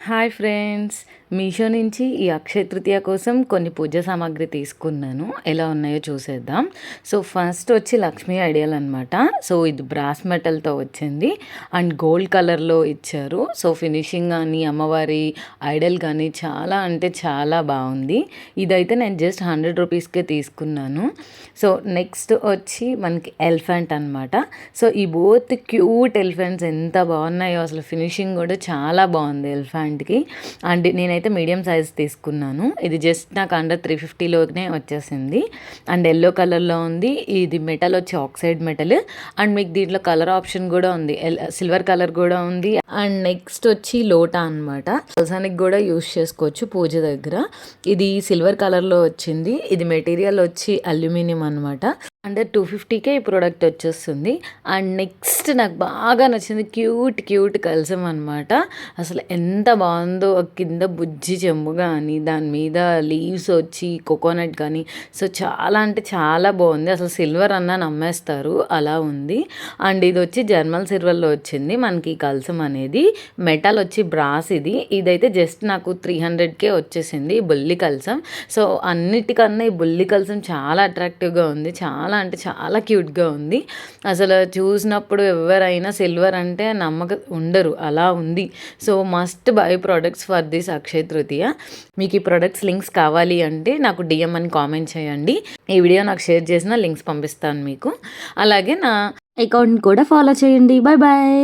Hi friends, Meesho నుంచి ఈ అక్షయ తృతీయ కోసం కొన్ని పూజ సామాగ్రి తీసుకున్నాను. ఎలా ఉన్నాయో చూసేద్దాం. సో ఫస్ట్ వచ్చి లక్ష్మీ ఐడియల్ అనమాట. సో ఇది బ్రాస్ మెటల్తో వచ్చింది అండ్ గోల్డ్ కలర్లో ఇచ్చారు. సో ఫినిషింగ్ కానీ అమ్మవారి ఐడల్ కానీ చాలా అంటే చాలా బాగుంది. ఇదైతే నేను జస్ట్ 100 రూపీస్కే తీసుకున్నాను. సో నెక్స్ట్ వచ్చి మనకి ఎలిఫెంట్ అనమాట. సో ఈ బోత్ క్యూట్ ఎలిఫెంట్స్ ఎంత బాగున్నాయో, అసలు ఫినిషింగ్ కూడా చాలా బాగుంది ఎలిఫెంట్కి. అండ్ నేనైతే మీడియం సైజ్ తీసుకున్నాను. ఇది జస్ట్ నాకు అండర్ 350లోనే వచ్చేసింది అండ్ ఎల్లో కలర్లో ఉంది. ఇది మెటల్ వచ్చి ఆక్సైడ్ మెటల్ అండ్ మీకు దీంట్లో కలర్ ఆప్షన్ కూడా ఉంది, సిల్వర్ కలర్ కూడా ఉంది. అండ్ నెక్స్ట్ వచ్చి లోటా అనమాట. కలసానికి కూడా యూస్ చేసుకోవచ్చు పూజ దగ్గర. ఇది సిల్వర్ కలర్లో వచ్చింది. ఇది మెటీరియల్ వచ్చి అల్యూమినియం అనమాట. అండర్ 250కే ఈ ప్రోడక్ట్ వచ్చేస్తుంది. అండ్ నెక్స్ట్ నాకు బాగా నచ్చింది క్యూట్ కలసం అనమాట. అసలు ఎంత బాగుందో, కింద బుజ్జి చెంబు కానీ దాని మీద లీవ్స్ వచ్చి కోకోనట్ కానీ, సో చాలా అంటే చాలా బాగుంది. అసలు సిల్వర్ అన్న నమ్మేస్తారు అలా ఉంది. అండ్ ఇది వచ్చి జర్మల్ సిల్వర్లో వచ్చింది మనకి ఈ కలసం అనేది. మెటల్ వచ్చి బ్రాస్. ఇదైతే జస్ట్ నాకు 300కే వచ్చేసింది బుల్లి కలసం. సో అన్నిటికన్నా ఈ బుల్లి కలసం చాలా అట్రాక్టివ్గా ఉంది, చాలా అంటే చాలా క్యూట్గా ఉంది. అసలు చూసినప్పుడు ఎవరైనా సిల్వర్ అంటే ఉండరు, అలా ఉంది. So must buy products for this Akshaya Tritiya. మీకు ఈ ప్రోడక్ట్స్ లింక్స్ కావాలి అంటే నాకు డిఎం అని కామెంట్ చేయండి. ఈ వీడియో నాకు షేర్ చేసిన లింక్స్ పంపిస్తాను మీకు. అలాగే నా అకౌంట్ కూడా ఫాలో చేయండి. Bye bye.